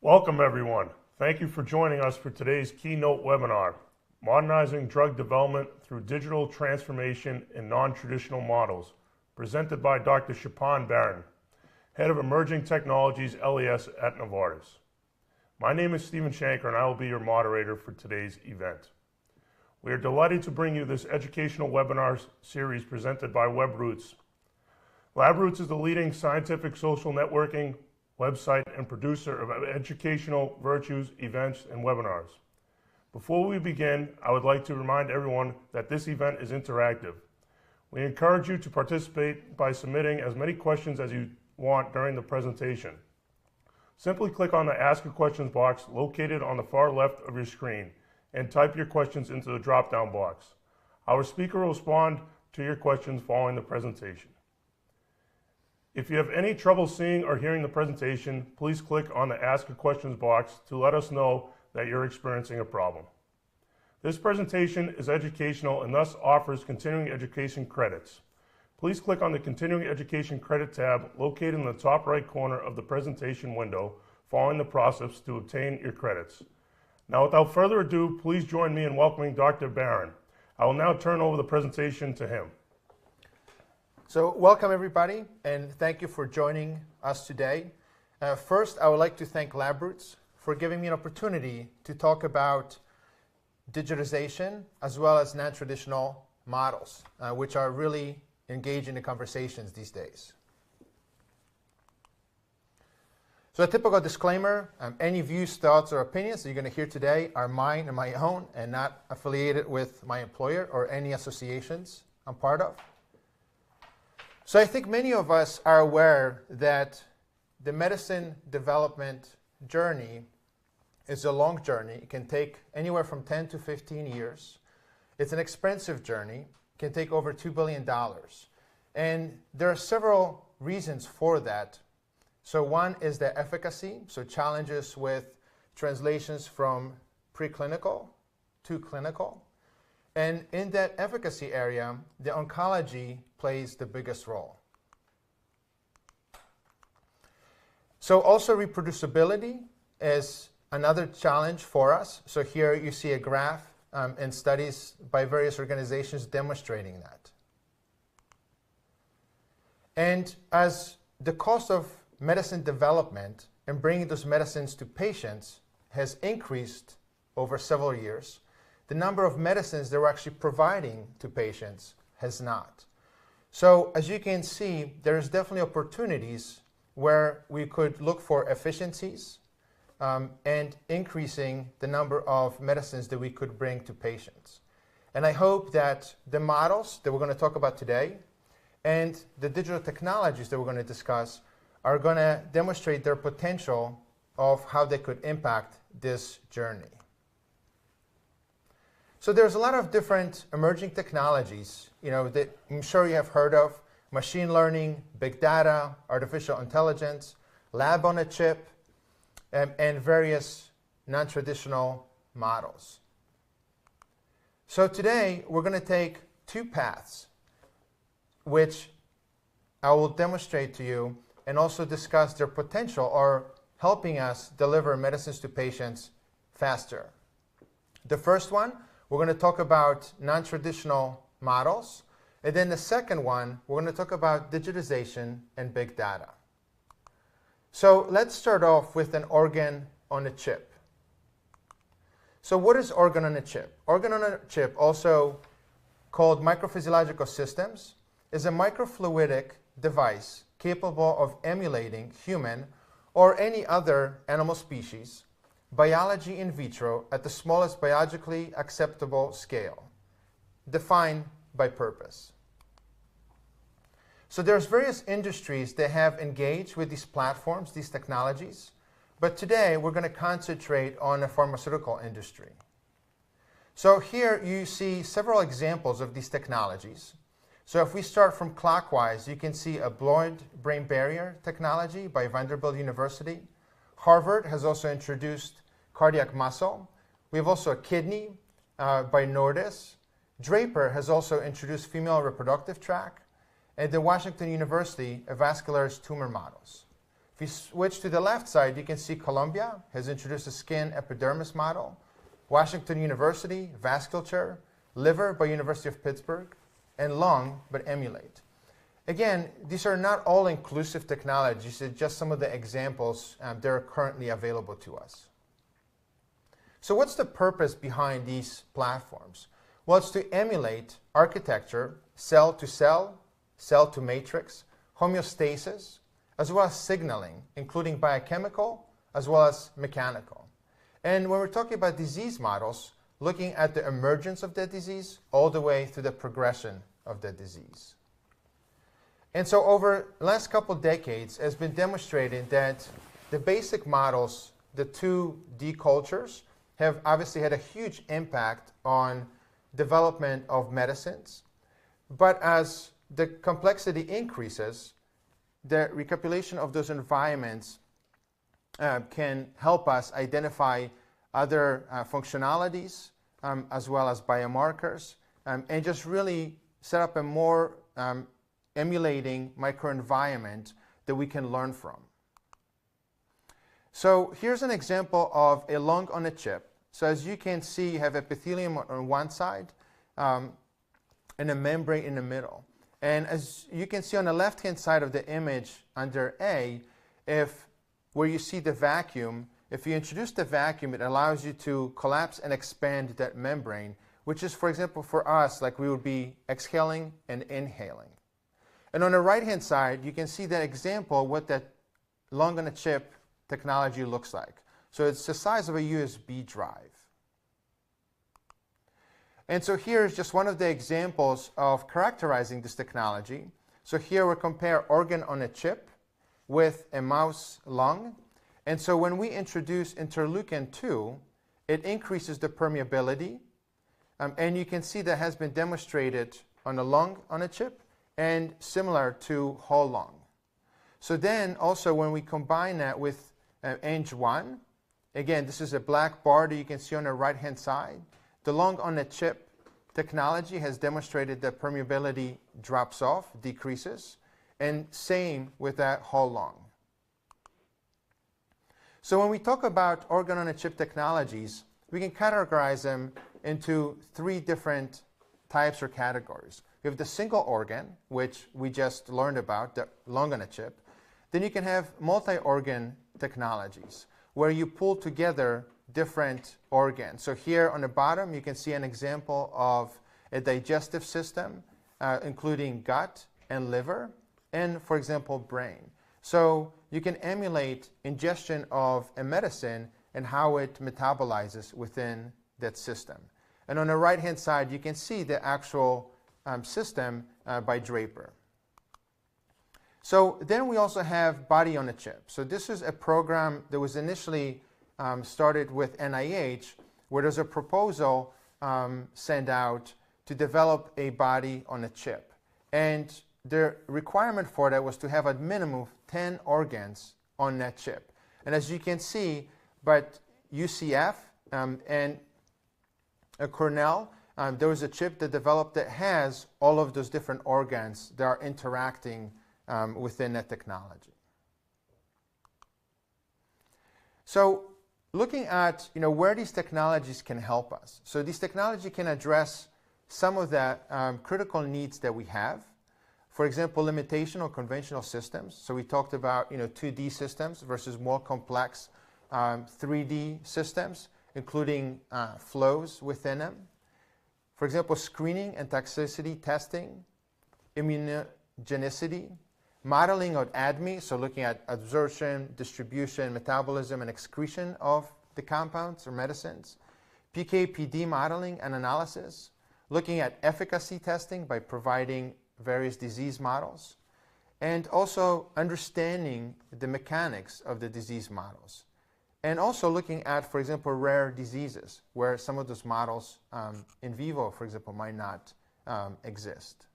Welcome everyone. Thank you for joining us for today's Keynote webinar, Modernizing Drug Development Through Digital Transformation in Non-Traditional Models, presented by Dr. Szczepan Baran, Head of Emerging Technologies LES at Novartis. My name is Stephen Shanker and I will be your moderator for today's event. We are delighted to bring you this educational webinar series presented by WebRoots. LabRoots is the leading scientific social networking website and producer of educational virtues, events, and webinars. Before we begin, I would like to remind everyone that this event is interactive. We encourage you to participate by submitting as many questions as you want during the presentation. Simply click on the Ask a Questions box located on the far left of your screen and type your questions into the drop-down box. Our speaker will respond to your questions following the presentation. If you have any trouble seeing or hearing the presentation, please click on the Ask a Questions box to let us know that you're experiencing a problem. This presentation is educational and thus offers continuing education credits. Please click on the Continuing Education Credit tab located in the top right corner of the presentation window following the process to obtain your credits. Now, without further ado, please join me in welcoming Dr. Baran. I will now turn over the presentation to him. So welcome everybody, and thank you for joining us today. First, I would like to thank LabRoots for giving me an opportunity to talk about digitization as well as non-traditional models, which are really engaged in the conversations these days. So a typical disclaimer, any views, thoughts, or opinions that you're going to hear today are mine and my own and not affiliated with my employer or any associations I'm part of. So I think many of us are aware that the medicine development journey is a long journey. It can take anywhere from 10 to 15 years. It's an expensive journey. It can take over $2 billion. And there are several reasons for that. So one is the efficacy, so challenges with translations from preclinical to clinical. And in that efficacy area, the oncology plays the biggest role. So also reproducibility is another challenge for us. So here you see a graph and studies by various organizations demonstrating that. And as the cost of medicine development and bringing those medicines to patients has increased over several years, the number of medicines that we're actually providing to patients has not. So as you can see, there's definitely opportunities where we could look for efficiencies and increasing the number of medicines that we could bring to patients. And I hope that the models that we're going to talk about today and the digital technologies that we're going to discuss are going to demonstrate their potential of how they could impact this journey. So there's a lot of different emerging technologies, that I'm sure you have heard of: machine learning, big data, artificial intelligence, lab on a chip, and various non-traditional models. So today we're going to take two paths, which I will demonstrate to you and also discuss their potential or helping us deliver medicines to patients faster. The first one, we're going to talk about non-traditional models. And then the second one, we're going to talk about digitization and big data. So let's start off with an organ on a chip. So what is organ on a chip? Organ on a chip, also called microphysiological systems, is a microfluidic device capable of emulating human or any other animal species biology in vitro at the smallest biologically acceptable scale, defined by purpose. So there's various industries that have engaged with these platforms, these technologies, but today we're going to concentrate on the pharmaceutical industry. So here you see several examples of these technologies. So if we start from clockwise, you can see a blood-brain barrier technology by Vanderbilt University. Harvard has also introduced cardiac muscle. We have also a kidney by Nordis. Draper has also introduced female reproductive tract. And the Washington University, vascular tumor models. If you switch to the left side, you can see Columbia has introduced a skin epidermis model, Washington University, vasculature, liver by University of Pittsburgh, and lung by Emulate. Again, these are not all-inclusive technologies, they're just some of the examples that are currently available to us. So what's the purpose behind these platforms? Well, it's to emulate architecture, cell to cell, cell to matrix, homeostasis, as well as signaling, including biochemical as well as mechanical. And when we're talking about disease models, looking at the emergence of the disease all the way through the progression of the disease. And so over the last couple decades, it's been demonstrated that the basic models, the 2D cultures, have obviously had a huge impact on development of medicines. But as the complexity increases, the recapitulation of those environments can help us identify other functionalities as well as biomarkers and just really set up a more emulating microenvironment that we can learn from. So here's an example of a lung on a chip. So as you can see, you have epithelium on one side and a membrane in the middle. And as you can see on the left-hand side of the image under A, where you see the vacuum, if you introduce the vacuum, it allows you to collapse and expand that membrane, which is, for example, for us, like we would be exhaling and inhaling. And on the right-hand side, you can see that example, what that lung on a chip technology looks like. So it's the size of a USB drive. And so here's just one of the examples of characterizing this technology. So here we compare organ on a chip with a mouse lung. And so when we introduce interleukin-2, it increases the permeability. And you can see that has been demonstrated on a lung on a chip and similar to whole lung. So then also when we combine that with Ang1, again, this is a black bar that you can see on the right-hand side. The lung on a chip technology has demonstrated that permeability drops off, decreases, and same with that whole lung. So when we talk about organ on a chip technologies, we can categorize them into 3 different types or categories. You have the single organ, which we just learned about, the lung on a chip. Then you can have multi-organ technologies, where you pull together different organs. So here on the bottom, you can see an example of a digestive system, including gut and liver, and, for example, brain. So you can emulate ingestion of a medicine and how it metabolizes within that system. And on the right-hand side, you can see the actual system by Draper. So then we also have body on a chip. So this is a program that was initially started with NIH, where there's a proposal sent out to develop a body on a chip. And the requirement for that was to have a minimum of 10 organs on that chip. And as you can see, but UCF and Cornell, there was a chip that developed that has all of those different organs that are interacting within that technology. So looking at where these technologies can help us. So these technologies can address some of the critical needs that we have. For example, limitation of conventional systems. So we talked about 2D systems versus more complex 3D systems, including flows within them. For example, screening and toxicity testing, immunogenicity, modeling of ADME, so looking at absorption, distribution, metabolism, and excretion of the compounds or medicines, PK/PD modeling and analysis, looking at efficacy testing by providing various disease models, and also understanding the mechanics of the disease models. And also looking at, for example, rare diseases, where some of those models in vivo, for example, might not exist.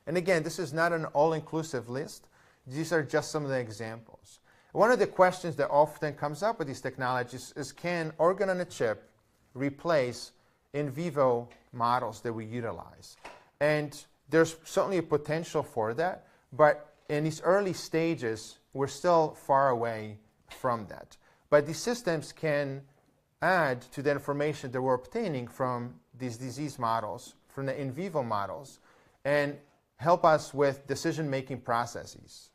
And again, this is not an all-inclusive list. These are just some of the examples. One of the questions that often comes up with these technologies is, can organ on a chip replace in vivo models that we utilize? And there's certainly a potential for that, but in these early stages, we're still far away from that. But these systems can add to the information that we're obtaining from these disease models, from the in vivo models, and help us with decision-making processes.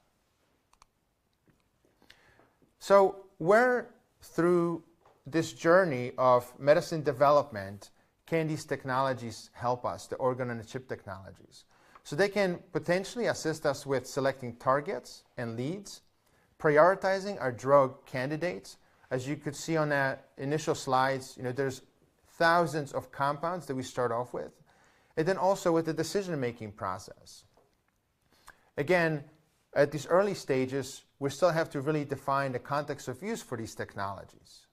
So where through this journey of medicine development can these technologies help us, the organ-on-a-chip technologies? So they can potentially assist us with selecting targets and leads, prioritizing our drug candidates. As you could see on that initial slides, there's thousands of compounds that we start off with, and then also with the decision-making process. Again, at these early stages, we still have to really define the context of use for these technologies.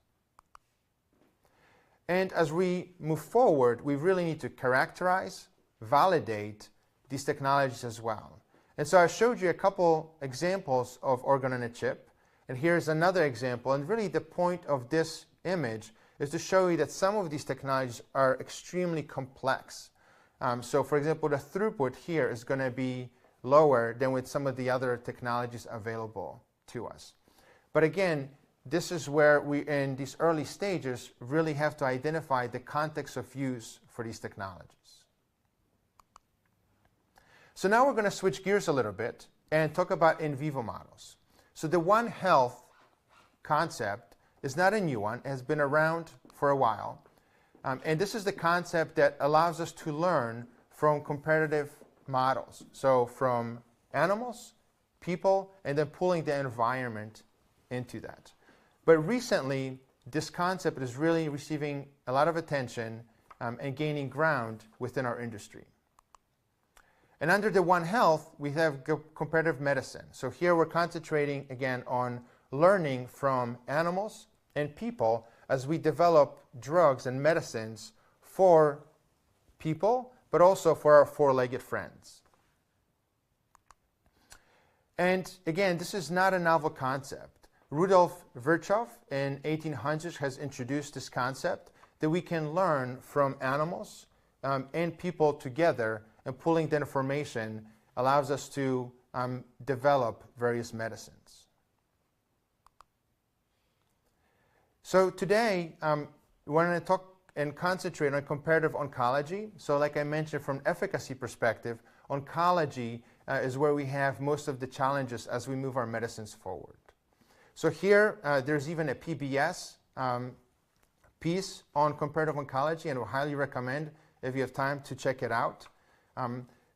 And as we move forward, we really need to characterize, validate these technologies as well. And so I showed you a couple examples of organ-on-a-chip, and here's another example. And really the point of this image is to show you that some of these technologies are extremely complex. So for example, the throughput here is going to be lower than with some of the other technologies available to us. But again, this is where we, in these early stages, really have to identify the context of use for these technologies. So now we're going to switch gears a little bit and talk about in vivo models. So the One Health concept is not a new one. It has been around for a while. And this is the concept that allows us to learn from comparative models. So from animals, people, and then pulling the environment into that. But recently, this concept is really receiving a lot of attention and gaining ground within our industry. And under the One Health, we have comparative medicine. So here we're concentrating, again, on learning from animals and people as we develop drugs and medicines for people, but also for our four-legged friends. And again, this is not a novel concept. Rudolf Virchow in 1800s has introduced this concept that we can learn from animals and people together, and pulling the information allows us to develop various medicines. So today, we're going to talk and concentrate on comparative oncology. So like I mentioned, from efficacy perspective, oncology is where we have most of the challenges as we move our medicines forward. So here, there's even a PBS piece on comparative oncology, and I highly recommend, if you have time, to check it out.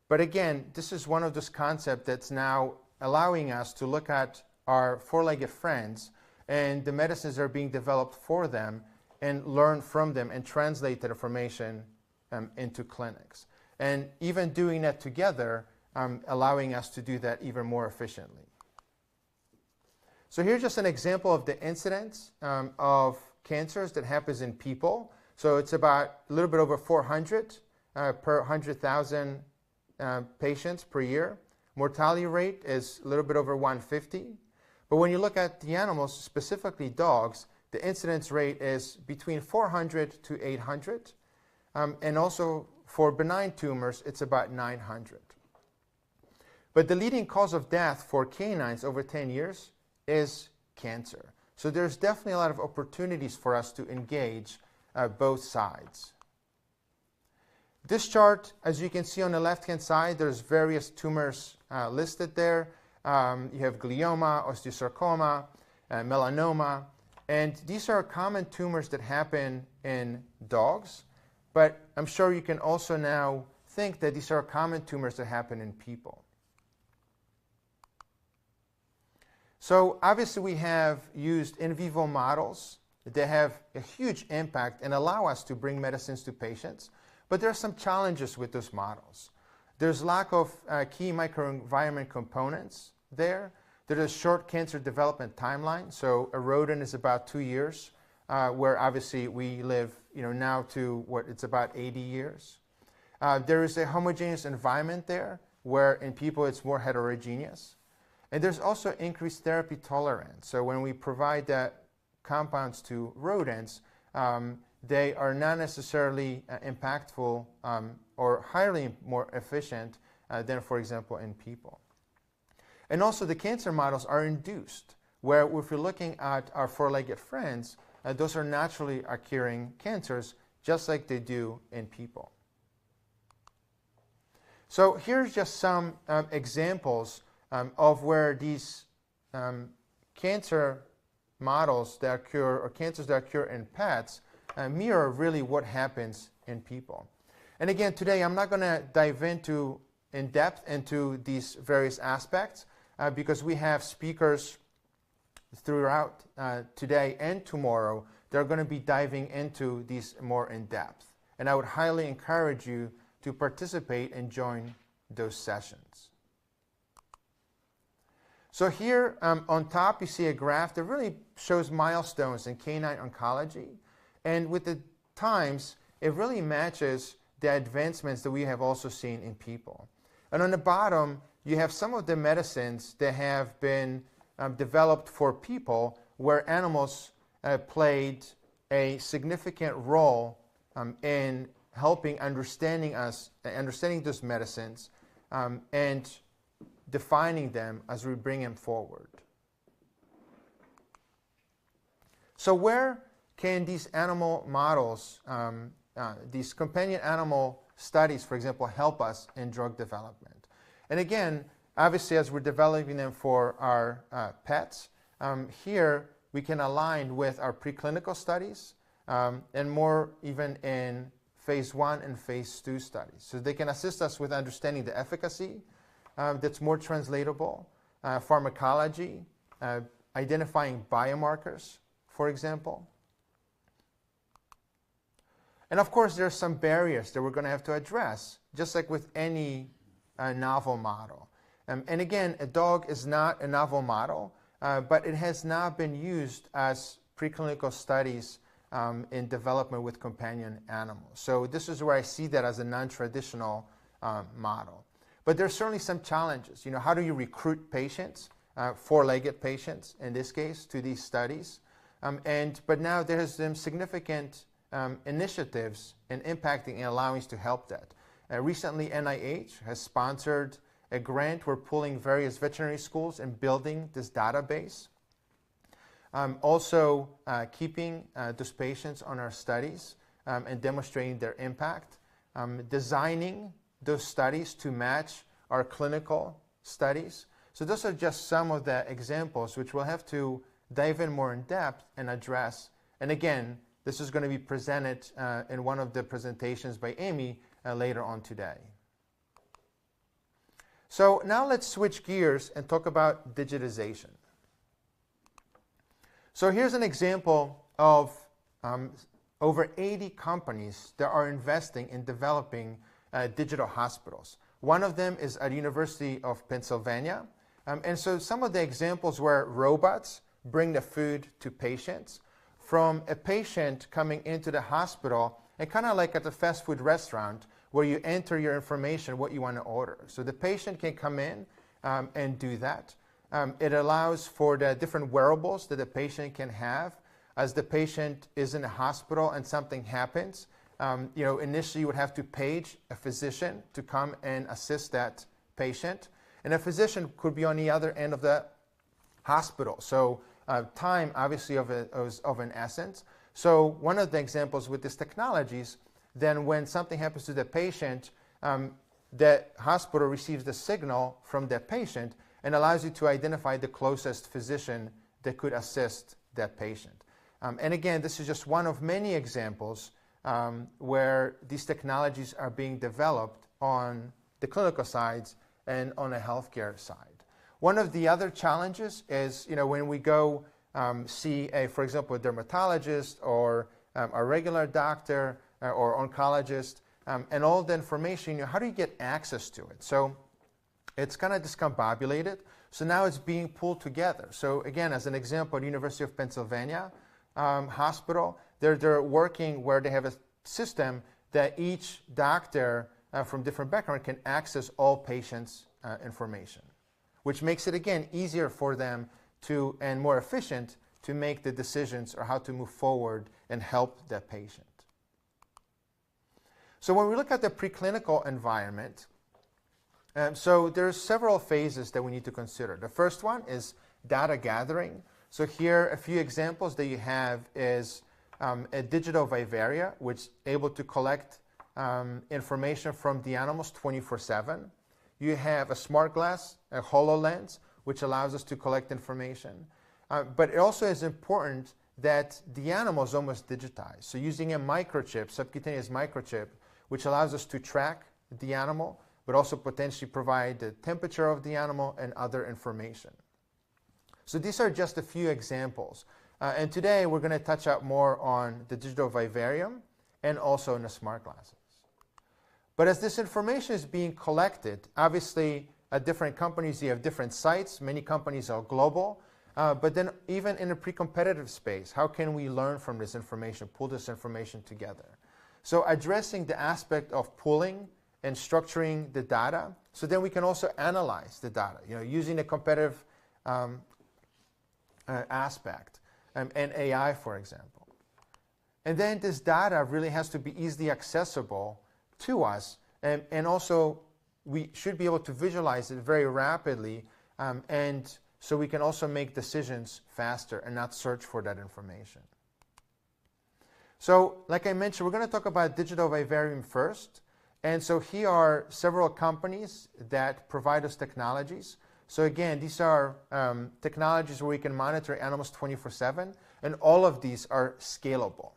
But again, this is one of those concepts that's now allowing us to look at our four-legged friends and the medicines that are being developed for them and learn from them and translate that information into clinics. And even doing that together, allowing us to do that even more efficiently. So here's just an example of the incidence of cancers that happens in people. So it's about a little bit over 400 per 100,000 patients per year. Mortality rate is a little bit over 150. But when you look at the animals, specifically dogs, the incidence rate is between 400 to 800. And also for benign tumors, it's about 900. But the leading cause of death for canines over 10 years is cancer. So there's definitely a lot of opportunities for us to engage both sides. This chart, as you can see on the left-hand side, there's various tumors listed there. You have glioma, osteosarcoma, melanoma, and these are common tumors that happen in dogs, but I'm sure you can also now think that these are common tumors that happen in people. So obviously we have used in vivo models that have a huge impact and allow us to bring medicines to patients, but there are some challenges with those models. There's lack of key microenvironment components there. There's a short cancer development timeline, so a rodent is about 2 years, where obviously we live now to what it's about 80 years. There is a homogeneous environment there, where in people it's more heterogeneous. And there's also increased therapy tolerance. So when we provide that compounds to rodents, they are not necessarily impactful or highly more efficient than, for example, in people. And also the cancer models are induced, where if you're looking at our four-legged friends, those are naturally occurring cancers, just like they do in people. So here's just some examples of where these cancer models that occur, or cancers that occur in pets, mirror really what happens in people. And again, today I'm not going to dive in depth into these various aspects because we have speakers throughout today and tomorrow that are going to be diving into these more in depth. And I would highly encourage you to participate and join those sessions. So here on top you see a graph that really shows milestones in canine oncology, and with the times it really matches the advancements that we have also seen in people. And on the bottom you have some of the medicines that have been developed for people where animals played a significant role in helping understanding those medicines and defining them as we bring them forward. So where can these animal models, these companion animal studies, for example, help us in drug development? And again, obviously as we're developing them for our pets, here we can align with our preclinical studies and more even in phase 1 and phase 2 studies. So they can assist us with understanding the efficacy that's more translatable, pharmacology, identifying biomarkers, for example. And of course, there are some barriers that we're going to have to address, just like with any novel model. And again, a dog is not a novel model, but it has not been used as preclinical studies in development with companion animals. So this is where I see that as a non-traditional model. But there's certainly some challenges. You know, how do you recruit patients, four-legged patients in this case, to these studies? But now there's some significant initiatives in impacting and allowing us to help that. Recently, NIH has sponsored a grant. We're pulling various veterinary schools and building this database. Also keeping those patients on our studies and demonstrating their impact. Designing those studies to match our clinical studies. So those are just some of the examples which we'll have to dive in more in depth and address. And again, this is going to be presented in one of the presentations by Amy later on today. So now let's switch gears and talk about digitization. So here's an example of over 80 companies that are investing in developing digital hospitals. One of them is at University of Pennsylvania. And so some of the examples where robots bring the food to patients, from a patient coming into the hospital, and kind of like at a fast food restaurant where you enter your information, what you want to order. So the patient can come in and do that. It allows for the different wearables that the patient can have. As the patient is in the hospital and something happens, initially you would have to page a physician to come and assist that patient. And a physician could be on the other end of the hospital. So time, obviously, of an essence. So one of the examples with these technologies, then when something happens to the patient, the hospital receives the signal from the patient and allows you to identify the closest physician that could assist that patient. And again, this is just one of many examples where these technologies are being developed on the clinical sides and on the healthcare side. One of the other challenges is, when we go see, for example, a dermatologist or a regular doctor or oncologist, and all the information, how do you get access to it? So it's kind of discombobulated. So now it's being pulled together. So again, as an example, the University of Pennsylvania hospital, they're working where they have a system that each doctor from different backgrounds can access all patients' information, which makes it, again, easier for them to, and more efficient, to make the decisions or how to move forward and help that patient. So when we look at the preclinical environment, So there's several phases that we need to consider. The first one is data gathering. So here, a few examples that you have is a digital Vivarium, which is able to collect information from the animals 24/7. You have a smart glass, a HoloLens, which allows us to collect information. But it also is important that the animal is almost digitized. So using a microchip, subcutaneous microchip, which allows us to track the animal, but also potentially provide the temperature of the animal and other information. So these are just a few examples. And today we're going to touch up more on the digital Vivarium and also in the smart glasses. But as this information is being collected, obviously at different companies you have different sites. Many companies are global. But then even in a pre-competitive space, how can we learn from this information, pull this information together? So addressing the aspect of pooling and structuring the data, so then we can also analyze the data, using a competitive aspect and AI, for example. And then this data really has to be easily accessible to us, and also we should be able to visualize it very rapidly, and so we can also make decisions faster and not search for that information. So like I mentioned, we're going to talk about digital Vivarium first. And so here are several companies that provide us technologies. So again, these are technologies where we can monitor animals 24/7, and all of these are scalable.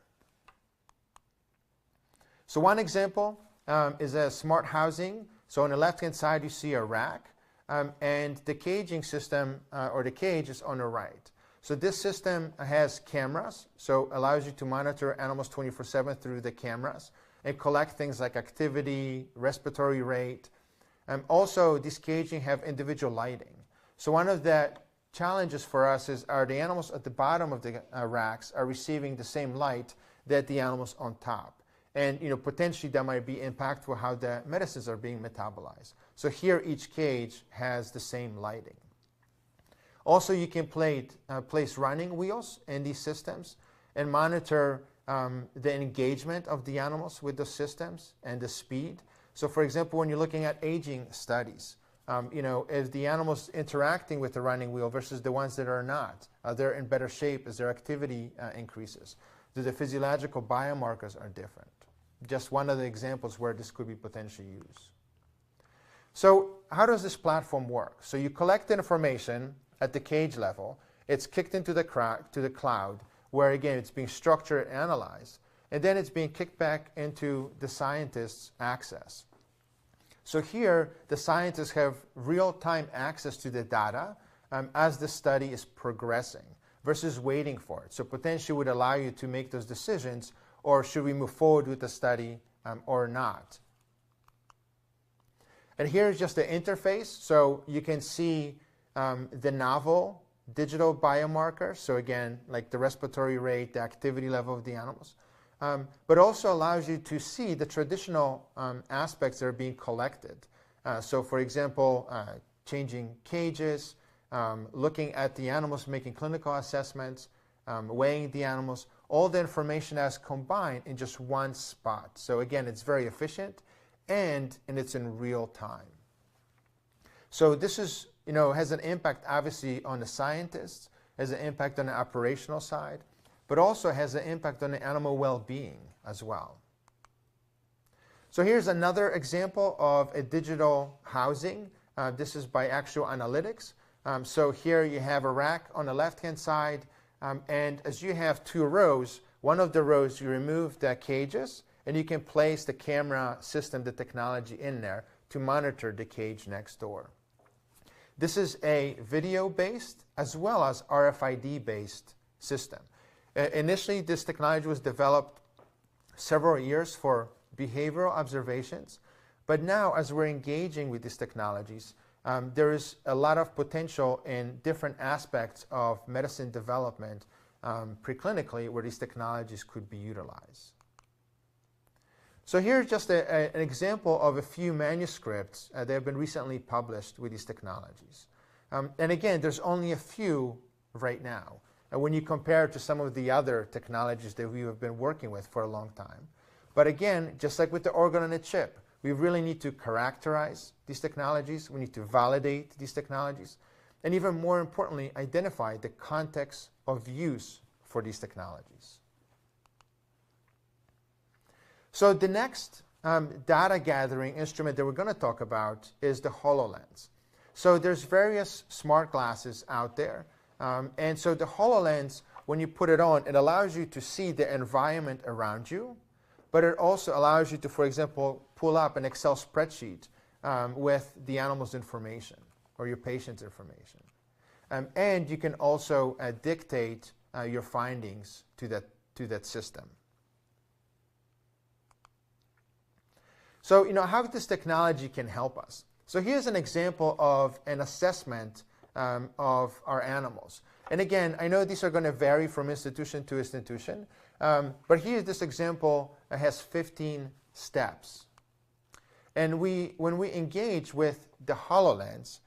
So one example is a smart housing. So on the left-hand side, you see a rack, and the caging system, or the cage, is on the right. So this system has cameras, so allows you to monitor animals 24/7 through the cameras and collect things like activity, respiratory rate. Also, this caging have individual lighting. So one of the challenges for us is, are the animals at the bottom of the racks are receiving the same light that the animals on top? And potentially that might be impactful how the medicines are being metabolized. So here each cage has the same lighting. Also, you can place running wheels in these systems and monitor the engagement of the animals with the systems and the speed. So for example, when you're looking at aging studies, is the animals interacting with the running wheel versus the ones that are not? Are they in better shape? Is their activity increases? Do the physiological biomarkers are different? Just one of the examples where this could be potentially used. So how does this platform work? So you collect information at the cage level. It's kicked into the cloud, where again it's being structured and analyzed, and then it's being kicked back into the scientists' access. So here the scientists have real-time access to the data as the study is progressing versus waiting for it. So potentially would allow you to make those decisions, or should we move forward with the study or not. And here's just the interface, so you can see the novel digital biomarkers, so again, like the respiratory rate, the activity level of the animals, but also allows you to see the traditional aspects that are being collected. So for example, changing cages, looking at the animals, making clinical assessments, weighing the animals, all the information as combined in just one spot. So again, it's very efficient, and it's in real time. So this is has an impact obviously on the scientists, has an impact on the operational side, but also has an impact on the animal well-being as well. So here's another example of a digital housing. This is by Actual Analytics. So here you have a rack on the left-hand side, and as you have two rows, one of the rows you remove the cages, and you can place the camera system, the technology in there to monitor the cage next door. This is a video-based as well as RFID-based system. Initially, this technology was developed several years for behavioral observations, but now as we're engaging with these technologies, there is a lot of potential in different aspects of medicine development preclinically where these technologies could be utilized. So here's just an example of a few manuscripts that have been recently published with these technologies. And again, there's only a few right now. And when you compare it to some of the other technologies that we have been working with for a long time. But again, just like with the organ on a chip, we really need to characterize these technologies. We need to validate these technologies. And even more importantly, identify the context of use for these technologies. So the next data gathering instrument that we're going to talk about is the HoloLens. So there's various smart glasses out there. And so the HoloLens, when you put it on, it allows you to see the environment around you, but it also allows you to, for example, pull up an Excel spreadsheet with the animal's information or your patient's information. And you can also dictate your findings to that system. So, how this technology can help us. So here's an example of an assessment of our animals. And again, I know these are going to vary from institution to institution, but here this example has 15 steps. And when we engage with the HoloLens,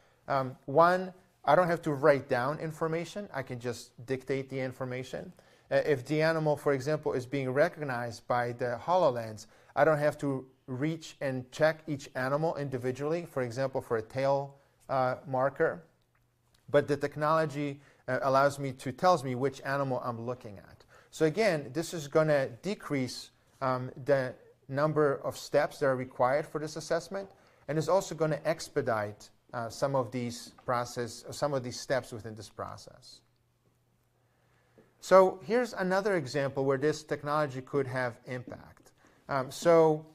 one, I don't have to write down information. I can just dictate the information. If the animal, for example, is being recognized by the HoloLens, I don't have to reach and check each animal individually, for example, for a tail marker. But the technology tells me which animal I'm looking at. So again, this is going to decrease the number of steps that are required for this assessment, and is also going to expedite some of these steps within this process. So here's another example where this technology could have impact. So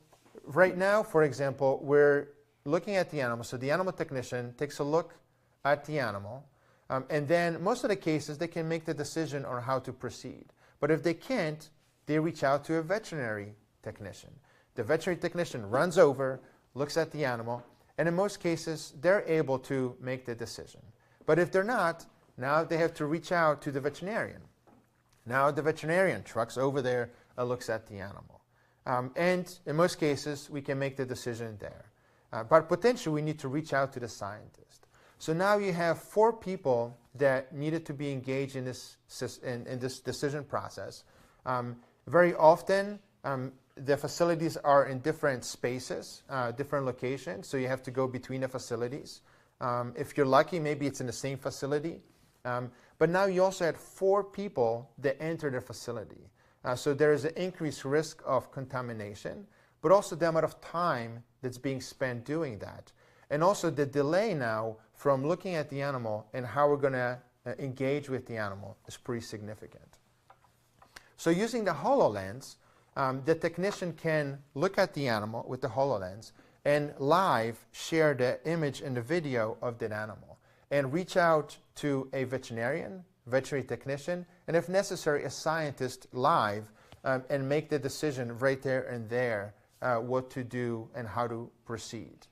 right now, for example, we're looking at the animal. So the animal technician takes a look at the animal, and then most of the cases they can make the decision on how to proceed. But if they can't, they reach out to a veterinary technician. The veterinary technician runs over, looks at the animal, and in most cases they're able to make the decision. But if they're not, now they have to reach out to the veterinarian. Now the veterinarian trucks over there and looks at the animal. And in most cases, we can make the decision there. But potentially, we need to reach out to the scientist. So now you have 4 people that needed to be engaged in this decision process. Very often, the facilities are in different spaces, different locations, so you have to go between the facilities. If you're lucky, maybe it's in the same facility. But now you also had 4 people that enter the facility. So there is an increased risk of contamination, but also the amount of time that's being spent doing that. And also the delay now from looking at the animal and how we're going to engage with the animal is pretty significant. So using the HoloLens, the technician can look at the animal with the HoloLens and live share the image and the video of that animal and reach out to a veterinarian, veterinary technician, and if necessary, a scientist live and make the decision right there and there what to do and how to proceed.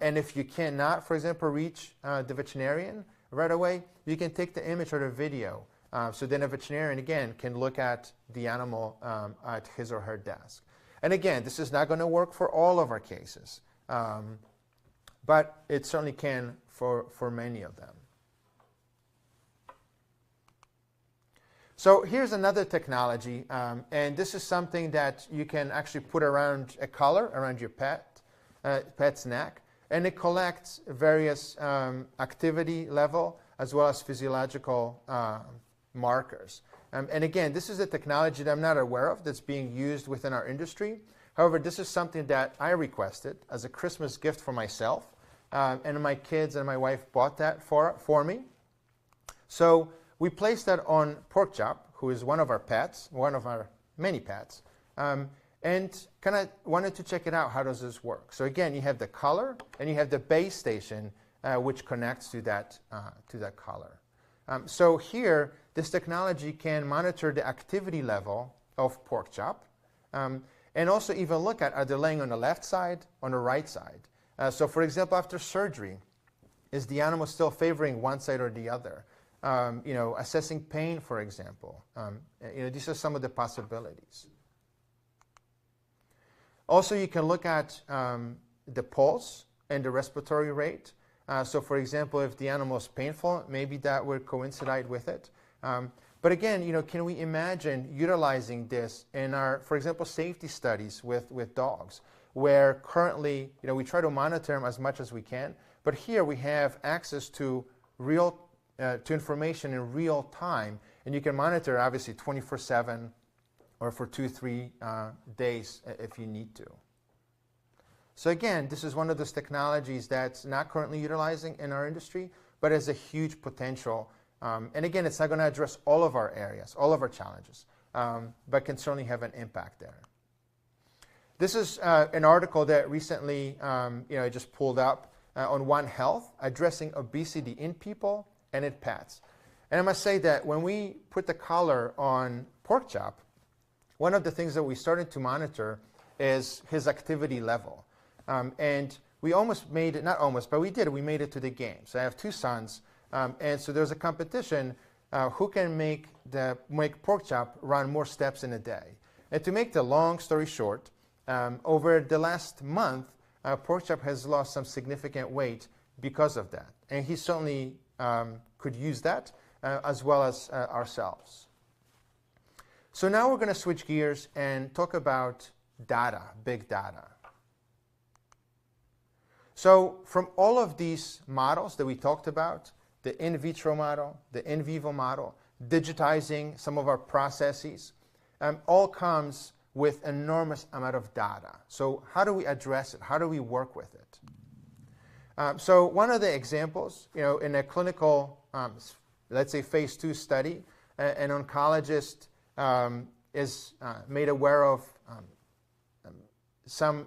And if you cannot, for example, reach the veterinarian right away, you can take the image or the video. So then a veterinarian, again, can look at the animal at his or her desk. And again, this is not going to work for all of our cases, but it certainly can for many of them. So here's another technology, and this is something that you can actually put around a collar around your pet's neck, and it collects various activity level as well as physiological markers. And again, this is a technology that I'm not aware of that's being used within our industry. However, this is something that I requested as a Christmas gift for myself, and my kids and my wife bought that for me. So we placed that on Porkchop, who is one of our pets, one of our many pets, and kind of wanted to check it out. How does this work? So again, you have the collar, and you have the base station, which connects to that collar. So here, this technology can monitor the activity level of Porkchop, and also even look at, are they laying on the left side, on the right side? So for example, after surgery, is the animal still favoring one side or the other? Assessing pain, for example. These are some of the possibilities. Also, you can look at the pulse and the respiratory rate. So for example, if the animal is painful, maybe that would coincide with it. But again, can we imagine utilizing this in our, for example, safety studies with dogs, where currently, we try to monitor them as much as we can, but here we have access to to information in real time, and you can monitor obviously 24/7 or for 2-3 days if you need to. So again, this is one of those technologies that's not currently utilizing in our industry, but has a huge potential. And again, it's not going to address all of our areas, all of our challenges, but can certainly have an impact there. This is an article that recently I just pulled up on One Health, addressing obesity in people and in pets. And I must say that when we put the collar on pork chop, one of the things that we started to monitor is his activity level. And we almost made it, not almost, but we did, we made it to the game. So I have 2 sons, and so there's a competition who can make pork chop run more steps in a day. And to make the long story short, over the last month, pork chop has lost some significant weight because of that. And he certainly could use that, as well as ourselves. So now we're going to switch gears and talk about data, big data. So from all of these models that we talked about, the in vitro model, the in vivo model, digitizing some of our processes, all comes with enormous amount of data. So how do we address it? How do we work with it? So one of the examples, in a clinical, let's say phase 2 study, an oncologist is made aware of some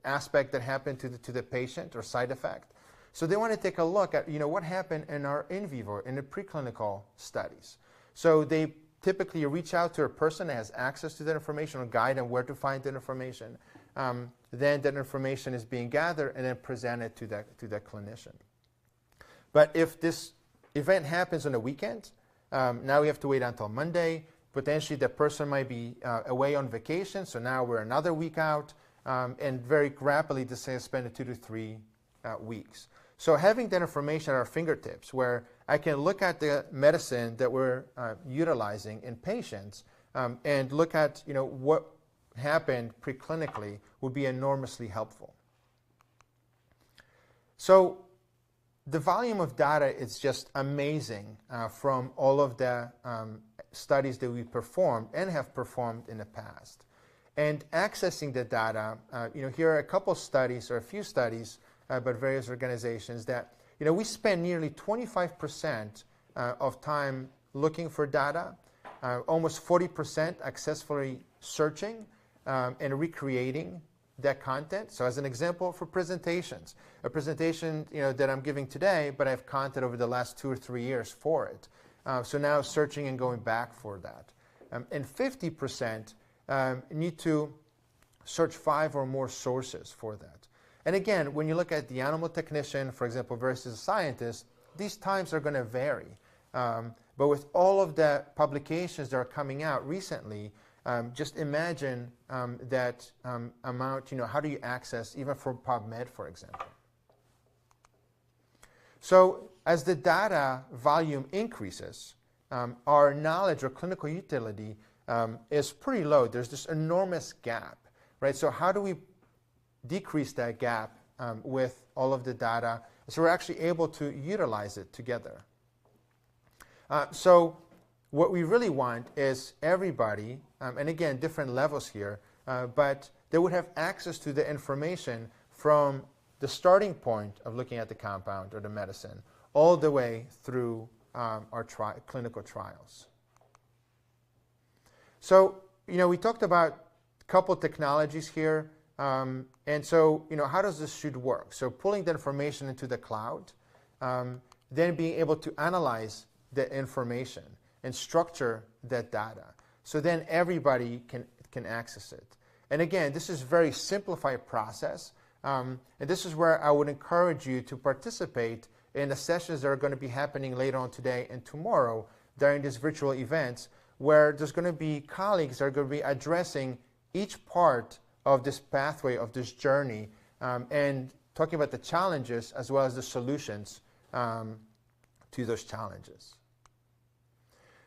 aspect that happened to the patient or side effect. So they want to take a look at what happened in our in vivo, in the preclinical studies. So they typically reach out to a person that has access to that information or guide them where to find that information. Then that information is being gathered and then presented to the clinician. But if this event happens on a weekend, now we have to wait until Monday. Potentially the person might be away on vacation, so now we're another week out, and very rapidly this has spent 2 to 3 weeks. So having that information at our fingertips, where I can look at the medicine that we're utilizing in patients and look at what happened preclinically, would be enormously helpful. So the volume of data is just amazing from all of the studies that we performed and have performed in the past. And accessing the data, here are a couple studies or a few studies by various organizations that we spend nearly 25% of time looking for data, almost 40% successfully searching and recreating that content. So as an example, for presentations, a presentation that I'm giving today, but I've content over the last 2 or 3 years for it. So now searching and going back for that. And 50% need to search 5 or more sources for that. And again, when you look at the animal technician, for example, versus a scientist, these times are going to vary. But with all of the publications that are coming out recently, just imagine that amount, how do you access, even for PubMed, for example. So as the data volume increases, our knowledge or clinical utility is pretty low. There's this enormous gap, right? So how do we decrease that gap with all of the data so we're actually able to utilize it together? So what we really want is everybody, and again, different levels here, but they would have access to the information from the starting point of looking at the compound or the medicine all the way through our clinical trials. So, we talked about a couple technologies here. And so, how does this should work? So pulling the information into the cloud, then being able to analyze the information and structure that data. So then everybody can access it. And again, this is a very simplified process. And this is where I would encourage you to participate in the sessions that are going to be happening later on today and tomorrow during these virtual events, where there's going to be colleagues that are going to be addressing each part of this pathway, of this journey, and talking about the challenges as well as the solutions to those challenges.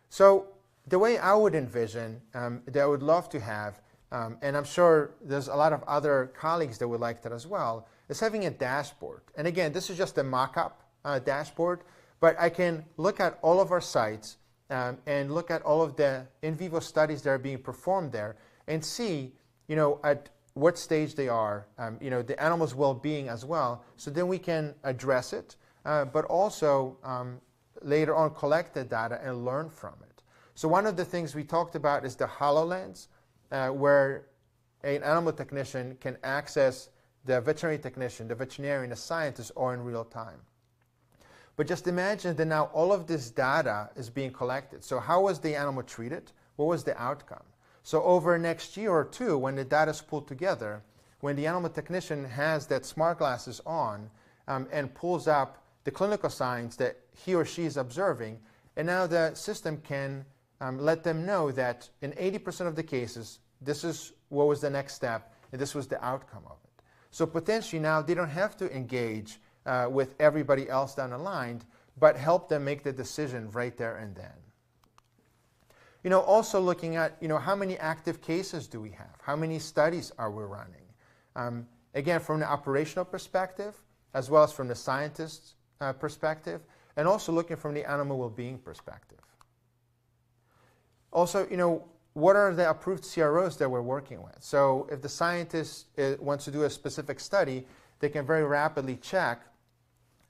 So the way I would envision, that I would love to have, and I'm sure there's a lot of other colleagues that would like that as well, is having a dashboard. And again, this is just a mock-up dashboard, but I can look at all of our sites and look at all of the in vivo studies that are being performed there and see, at what stage they are, the animal's well-being as well. So then we can address it, but also later on collect the data and learn from it. So one of the things we talked about is the HoloLens, where an animal technician can access the veterinary technician, the veterinarian, the scientist, all in real time. But just imagine that now all of this data is being collected. So how was the animal treated? What was the outcome? So over next year or two, when the data is pulled together, when the animal technician has that smart glasses on and pulls up the clinical signs that he or she is observing, and now the system can let them know that in 80% of the cases, this is what was the next step, and this was the outcome of it. So potentially now they don't have to engage with everybody else down the line, but help them make the decision right there and then. Also looking at, how many active cases do we have? How many studies are we running? Again, from the operational perspective, as well as from the scientist's perspective, and also looking from the animal well-being perspective. Also, what are the approved CROs that we're working with? So if the scientist wants to do a specific study, they can very rapidly check.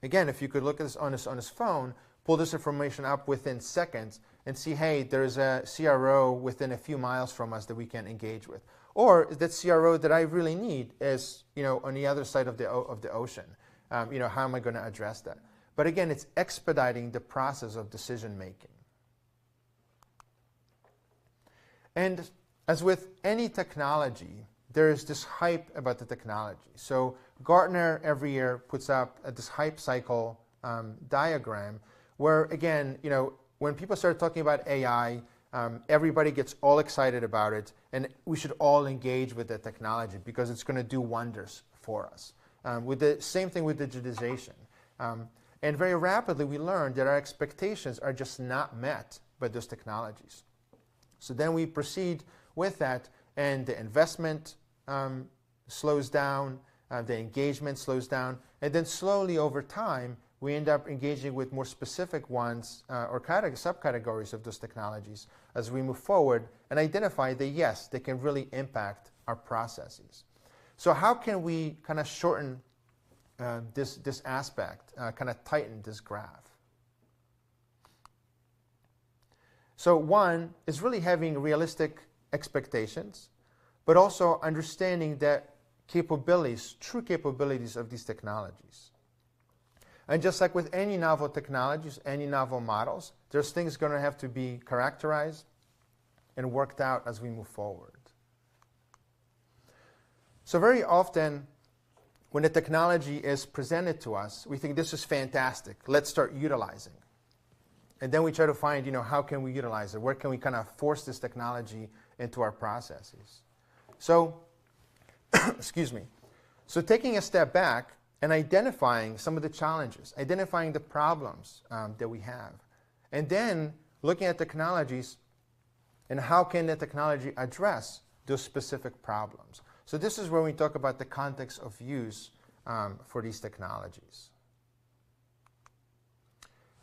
Again, if you could look at this on his phone, pull this information up within seconds and see, hey, there's a CRO within a few miles from us that we can engage with. Or that CRO that I really need is, on the other side of the ocean. How am I going to address that? But again, it's expediting the process of decision making. And as with any technology, there is this hype about the technology. So Gartner every year puts up this hype cycle diagram where, again, when people start talking about AI, everybody gets all excited about it, and we should all engage with the technology because it's going to do wonders for us. With the same thing with digitization. And very rapidly we learn that our expectations are just not met by those technologies. So then we proceed with that, and the investment slows down, the engagement slows down, and then slowly over time we end up engaging with more specific ones or subcategories of those technologies as we move forward and identify that, yes, they can really impact our processes. So how can we kind of shorten this aspect, kind of tighten this graph? So one is really having realistic expectations, but also understanding the capabilities, true capabilities of these technologies. And just like with any novel technologies, any novel models, there's things going to have to be characterized and worked out as we move forward. So very often, when the technology is presented to us, we think this is fantastic. Let's start utilizing. And then we try to find, how can we utilize it? Where can we kind of force this technology into our processes? So, excuse me. So taking a step back and identifying some of the challenges, identifying the problems that we have, and then looking at technologies and how can the technology address those specific problems. So this is where we talk about the context of use for these technologies.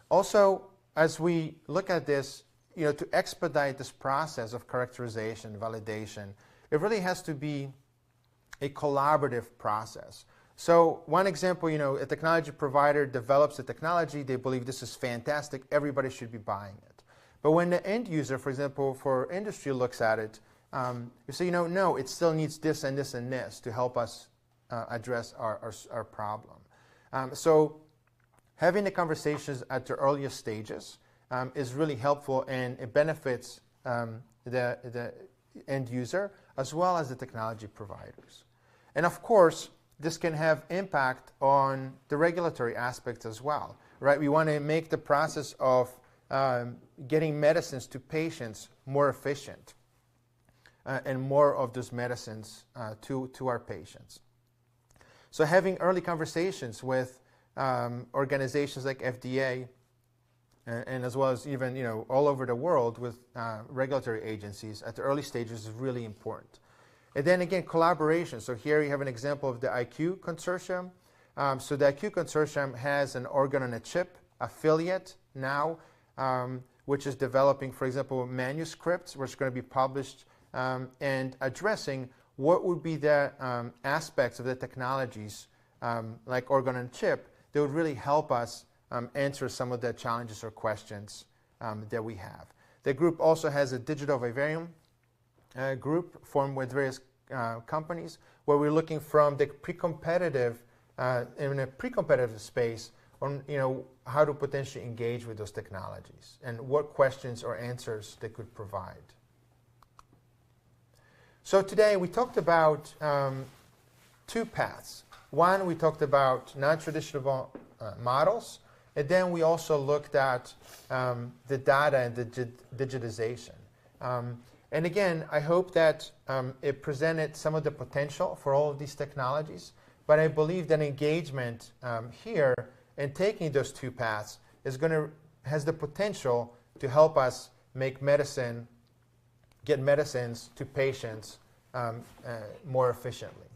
Also, as we look at this, to expedite this process of characterization, validation, it really has to be a collaborative process. So one example, a technology provider develops a technology, they believe this is fantastic, everybody should be buying it. But when the end user, for example, for industry looks at it, you say, no, it still needs this and this and this to help us address our problem. So having the conversations at the earliest stages is really helpful, and it benefits the end user as well as the technology providers. And of course, this can have impact on the regulatory aspects as well, right? We want to make the process of getting medicines to patients more efficient and more of those medicines to our patients. So having early conversations with organizations like FDA and as well as even all over the world with regulatory agencies at the early stages is really important. And then again, collaboration. So here you have an example of the IQ Consortium. So the IQ Consortium has an organ-on-a-chip affiliate now, which is developing, for example, manuscripts, which are going to be published and addressing what would be the aspects of the technologies like organ-on-a-chip that would really help us answer some of the challenges or questions that we have. The group also has a digital Vivarium group formed with various companies where we're looking from the pre-competitive, in a pre-competitive space on how to potentially engage with those technologies and what questions or answers they could provide. So today we talked about two paths. One, we talked about non-traditional models, and then we also looked at the data and the digitization. And again, I hope that it presented some of the potential for all of these technologies, but I believe that engagement here and taking those two paths has the potential to help us make medicine, get medicines to patients more efficiently.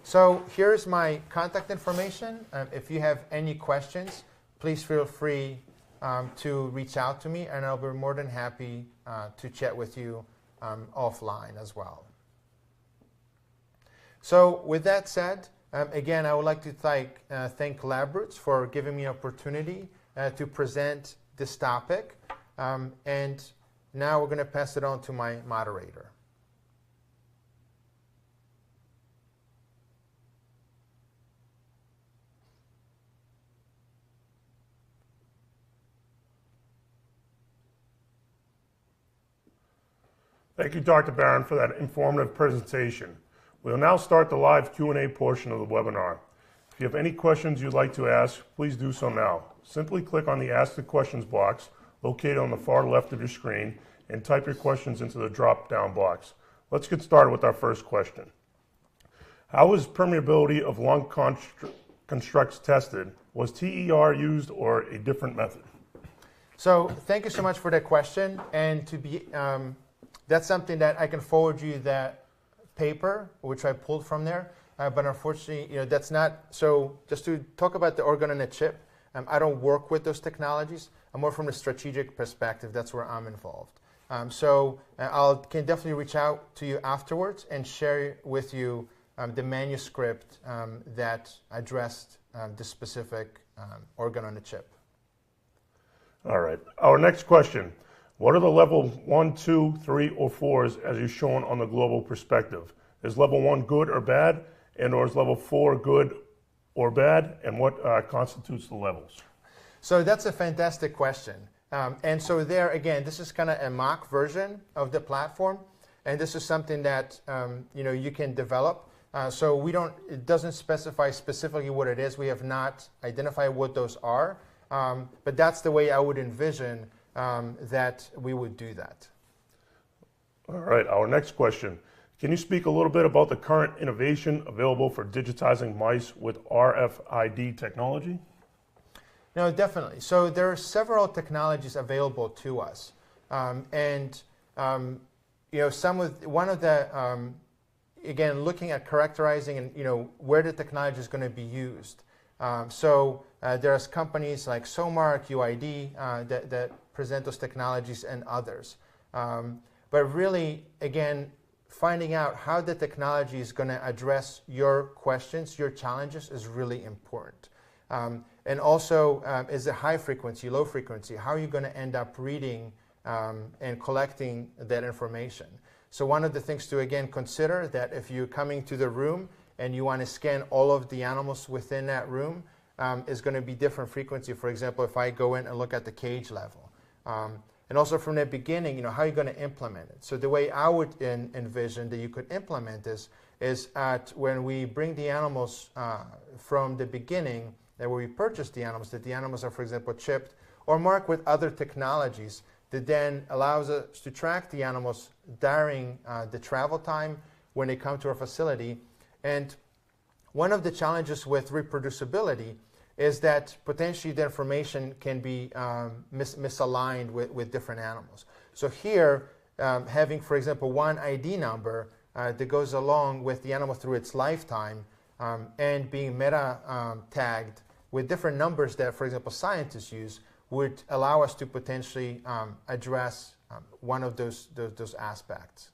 So here's my contact information. If you have any questions, please feel free to reach out to me, and I'll be more than happy to chat with you offline as well. So with that said, again, I would like to thank LabRoots for giving me an opportunity to present this topic. And now we're going to pass it on to my moderator. Thank you, Dr. Baran, for that informative presentation. We'll now start the live Q&A portion of the webinar. If you have any questions you'd like to ask, please do so now. Simply click on the Ask the Questions box located on the far left of your screen and type your questions into the drop-down box. Let's get started with our first question. How was permeability of lung constructs tested? Was TER used or a different method? So thank you so much for that question. And to be that's something that I can forward you that paper, which I pulled from there. But unfortunately, that's not. So just to talk about the organ-on-a-chip, I don't work with those technologies. I'm more from the strategic perspective. That's where I'm involved. So I can definitely reach out to you afterwards and share with you the manuscript that addressed the specific organ-on-a-chip. All right. Our next question. What are the level 1, 2, 3, or 4s as is shown on the global perspective? Is level 1 good or bad? And or is level 4 good or bad? And what constitutes the levels? So that's a fantastic question. And so there, again, this is kind of a mock version of the platform. And this is something that you can develop. So it doesn't specify specifically what it is. We have not identified what those are. But that's the way I would envision that we would do that. All right, our next question. Can you speak a little bit about the current innovation available for digitizing mice with RFID technology? No, definitely. So there are several technologies available to us. One of the, again, looking at characterizing and where the technology is going to be used. There's companies like Somark, UID that present those technologies and others. But really, again, finding out how the technology is going to address your questions, your challenges is really important. And also, is it high frequency, low frequency? How are you going to end up reading and collecting that information? So one of the things to, again, consider that if you're coming to the room and you want to scan all of the animals within that room, is going to be different frequency. For example, if I go in and look at the cage level. And also from the beginning, how are you going to implement it? So the way I would envision that you could implement this is when we bring the animals from the beginning, that where we purchase the animals, that the animals are, for example, chipped or marked with other technologies that then allows us to track the animals during the travel time when they come to our facility. And one of the challenges with reproducibility is that potentially the information can be misaligned with different animals. So here, having, for example, one ID number that goes along with the animal through its lifetime and being tagged with different numbers that, for example, scientists use would allow us to potentially address one of those aspects.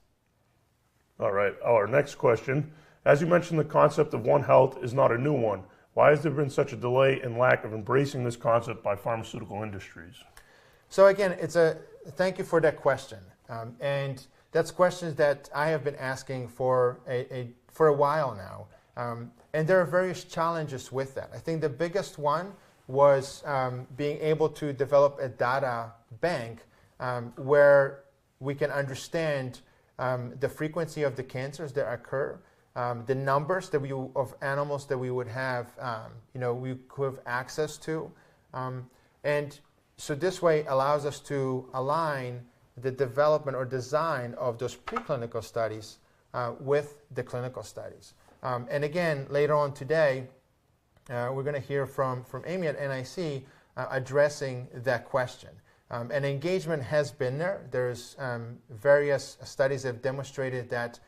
All right, our next question. As you mentioned, the concept of One Health is not a new one. Why has there been such a delay and lack of embracing this concept by pharmaceutical industries? So again, thank you for that question. And that's questions that I have been asking for a while now. And there are various challenges with that. I think the biggest one was being able to develop a data bank where we can understand the frequency of the cancers that occur, the numbers of animals that we would have, we could have access to. And so this way allows us to align the development or design of those preclinical studies with the clinical studies. And again, later on today, we're going to hear from Amy at NIC addressing that question. And engagement has been there. There's various studies that have demonstrated that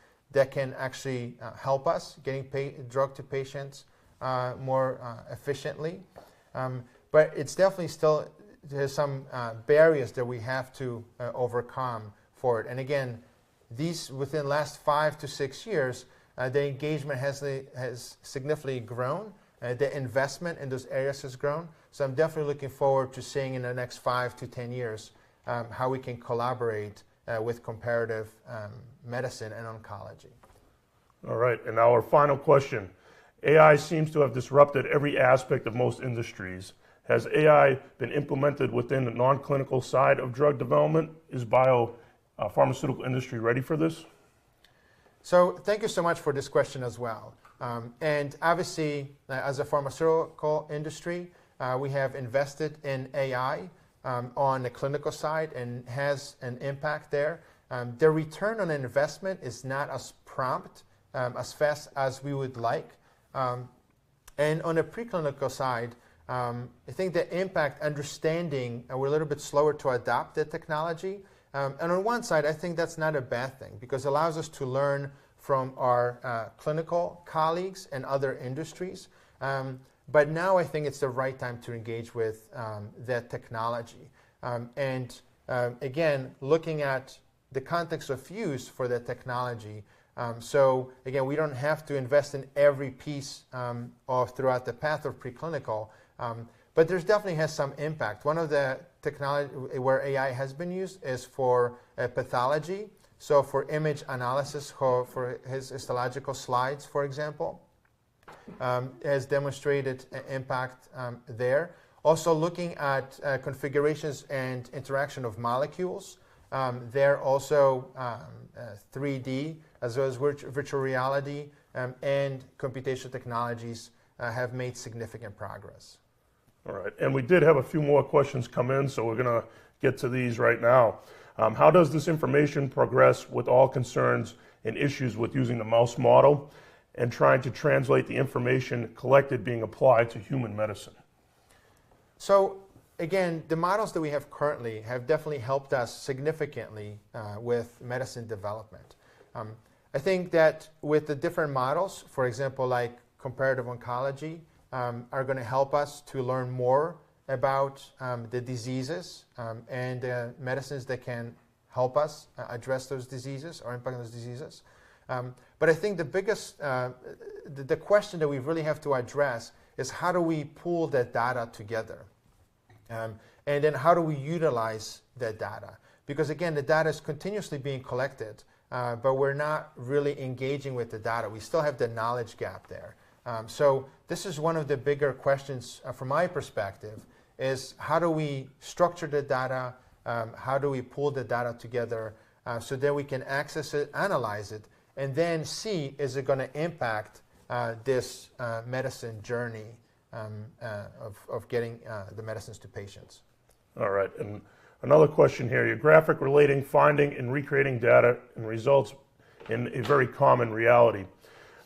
can actually help us getting drug to patients more efficiently. But it's definitely still, there's some barriers that we have to overcome for it. And again, these within the last 5 to 6 years, the engagement has significantly grown. The investment in those areas has grown. So I'm definitely looking forward to seeing in the next 5 to 10 years how we can collaborate with comparative medicine and oncology. All right, and our final question. AI seems to have disrupted every aspect of most industries. Has AI been implemented within the non-clinical side of drug development? Is pharmaceutical industry ready for this? So thank you so much for this question as well. And obviously, as a pharmaceutical industry, we have invested in AI on the clinical side and has an impact there. The return on investment is not as prompt, as fast as we would like. And on the preclinical side, I think the impact understanding, we're a little bit slower to adopt the technology. And on one side, I think that's not a bad thing because it allows us to learn from our clinical colleagues and other industries. But now I think it's the right time to engage with that technology. And again, looking at the context of use for that technology. So again, we don't have to invest in every piece throughout the path of preclinical, but there's definitely has some impact. One of the technology where AI has been used is for pathology. So for image analysis, for his histological slides, for example, has demonstrated impact there. Also looking at configurations and interaction of molecules. There also 3D as well as virtual reality and computational technologies have made significant progress. All right, and we did have a few more questions come in, so we're going to get to these right now. How does this information progress with all concerns and issues with using the mouse model and trying to translate the information collected being applied to human medicine? So again, the models that we have currently have definitely helped us significantly with medicine development. I think that with the different models, for example, like comparative oncology, are going to help us to learn more about the diseases and medicines that can help us address those diseases or impact those diseases. But I think the biggest, the question that we really have to address is how do we pool that data together? And then how do we utilize that data? Because again, the data is continuously being collected, but we're not really engaging with the data. We still have the knowledge gap there. So this is one of the bigger questions from my perspective is how do we structure the data? How do we pull the data together so that we can access it, analyze it, and then see is it going to impact this medicine journey of getting the medicines to patients. All right, and another question here. Your graphic relating finding and recreating data and results in a very common reality.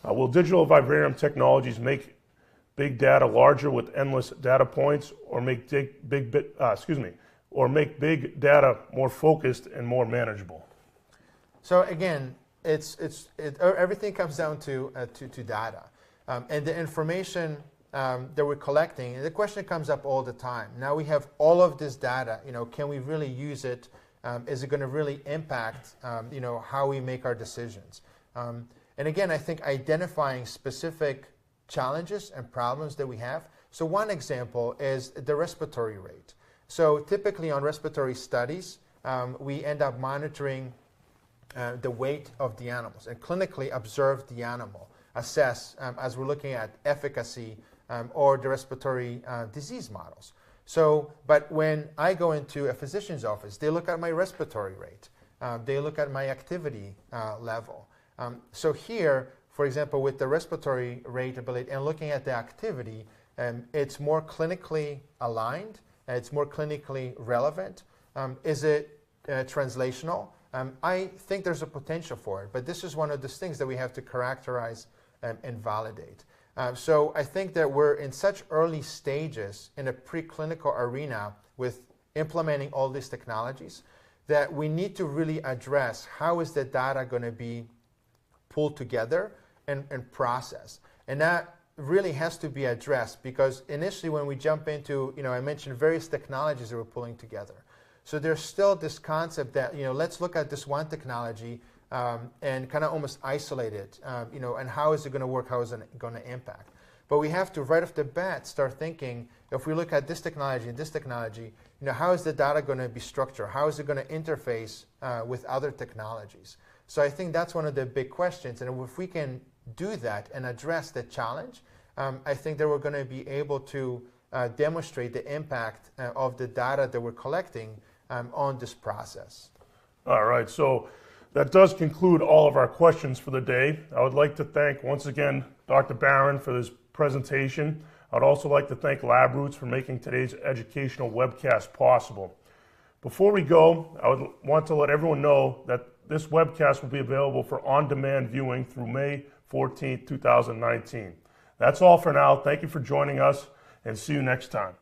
Will digital Vivarium technologies make big data larger with endless data points, or make big data more focused and more manageable? So again, everything comes down to data. And the information that we're collecting, and the question comes up all the time. Now we have all of this data, can we really use it? Is it going to really impact, how we make our decisions? And again, I think identifying specific challenges and problems that we have. So one example is the respiratory rate. So typically on respiratory studies, we end up monitoring the weight of the animals and clinically observe the animal, assess as we're looking at efficacy or the respiratory disease models. So, but when I go into a physician's office, they look at my respiratory rate. They look at my activity level. So here, for example, with the respiratory rate ability and looking at the activity, it's more clinically aligned. It's more clinically relevant. Is it translational? I think there's a potential for it, but this is one of those things that we have to characterize and validate. So I think that we're in such early stages in a preclinical arena with implementing all these technologies that we need to really address how is the data going to be pulled together and processed. And that really has to be addressed because initially when we jump into, I mentioned various technologies that we're pulling together. So there's still this concept that, let's look at this one technology and kind of almost isolate it, and how is it going to work, how is it going to impact. But we have to, right off the bat, start thinking, if we look at this technology and this technology, how is the data going to be structured? How is it going to interface with other technologies? So I think that's one of the big questions. And if we can do that and address the challenge, I think that we're going to be able to demonstrate the impact of the data that we're collecting on this process. All right, so that does conclude all of our questions for the day. I would like to thank once again Dr. Baran for this presentation. I'd also like to thank LabRoots for making today's educational webcast possible. Before we go, I would want to let everyone know that this webcast will be available for on-demand viewing through May 14, 2019. That's all for now. Thank you for joining us, and see you next time.